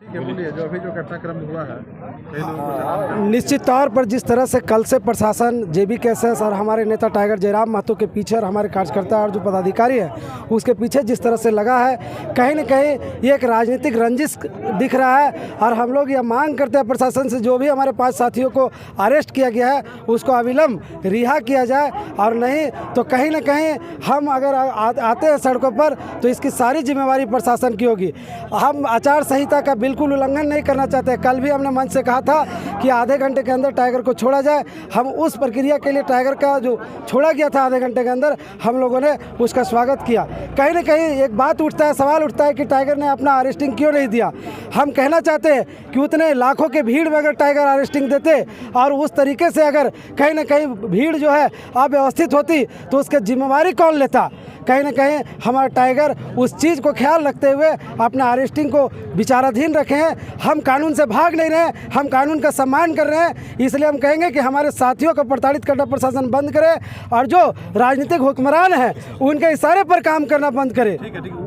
बोलिए, जो अभी जो घटनाक्रम हुआ है, कई लोगों को चालान निश्चित तौर पर जिस तरह से कल से प्रशासन जेबी केसेस और हमारे नेता टाइगर जयराम महतो के पीछे और हमारे कार्यकर्ता और जो पदाधिकारी है उसके पीछे जिस तरह से लगा है, कहीं न कहीं ये एक राजनीतिक रंजिश दिख रहा है। और हम लोग यह मांग करते हैं प्रशासन से, जो भी हमारे 5 साथियों को अरेस्ट किया गया है उसको अविलंब रिहा किया जाए, और नहीं तो कहीं न कहीं हम अगर आते हैं सड़कों पर तो इसकी सारी जिम्मेवारी प्रशासन की होगी। हम आचार संहिता का बिल्कुल उल्लंघन नहीं करना चाहते। कल भी हमने मंच से कहा था कि आधे घंटे के अंदर टाइगर को छोड़ा जाए। हम उस प्रक्रिया के लिए टाइगर का जो छोड़ा गया था आधे घंटे के अंदर, हम लोगों ने उसका स्वागत किया। कहीं ना कहीं एक बात उठता है, सवाल उठता है कि टाइगर ने अपना अरेस्टिंग क्यों नहीं दिया। हम कहना चाहते हैं कि उतने लाखों के भीड़ में अगर टाइगर अरेस्टिंग देते और उस तरीके से अगर कहीं ना कहीं भीड़ जो है अव्यवस्थित होती तो उसकी जिम्मेवारी कौन लेता। कहीं ना कहीं हमारा टाइगर उस चीज़ को ख्याल रखते हुए अपना अरेस्टिंग को विचाराधीन रखे हैं। हम कानून से भाग नहीं रहे हैं, हम कानून का सम्मान कर रहे हैं। इसलिए हम कहेंगे कि हमारे साथियों को प्रताड़ित करना प्रशासन बंद करे और जो राजनीतिक हुक्मरान हैं उनके इशारे पर काम करना बंद करे। ठीक है,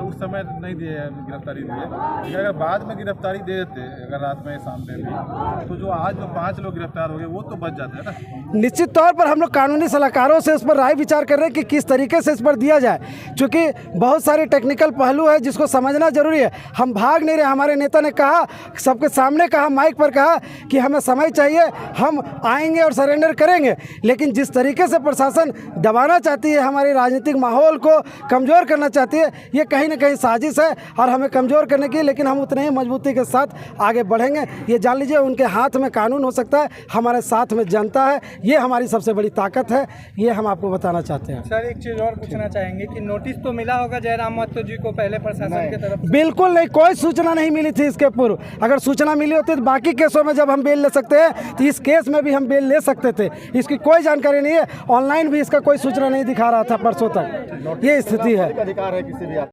उस समय नहीं दिए गिरफ्तारी दिए, अगर बाद में गिरफ्तारी दे देते, अगर रात में शाम में भी, तो जो आज जो 5 लोग गिरफ्तार हो गए वो तो बच जाते हैं ना। निश्चित तौर पर हम लोग कानूनी सलाहकारों से इस पर राय विचार कर रहे हैं कि किस तरीके से इस पर दिया जाए, क्योंकि बहुत सारे टेक्निकल पहलू है जिसको समझना जरूरी है। हम भाग नहीं रहे। हमारे नेता ने कहा, सबके सामने कहा, माइक पर कहा कि हमें समय चाहिए, हम आएंगे और सरेंडर करेंगे। लेकिन जिस तरीके से प्रशासन दबाना चाहती है, हमारे राजनीतिक माहौल को कमज़ोर करना चाहती है, ये कहीं ना कहीं साजिश है और हमें कमज़ोर करने की। लेकिन हम उतने ही मजबूती के साथ आगे बढ़ेंगे। ये जान लीजिए, उनके हाथ में कानून हो सकता है, हमारे साथ में जनता है। ये हमारी सबसे बड़ी ताकत है, ये हम आपको बताना चाहते हैं। सर, एक चीज़ और पूछना चाहेंगे कि नोटिस तो मिला होगा जयराम महतो जी को पहले प्रशासन की तरफ से? बिल्कुल नहीं, कोई सूचना नहीं मिली थी इसके पूर्व। अगर सूचना मिली होती तो बाकी केसों में जब हम बेल ले सकते हैं तो इस केस में भी हम बेल ले सकते थे। इसकी कोई जानकारी नहीं है, ऑनलाइन भी इसका कोई सूचना नहीं दिखा रहा था परसों तक। ये स्थिति है।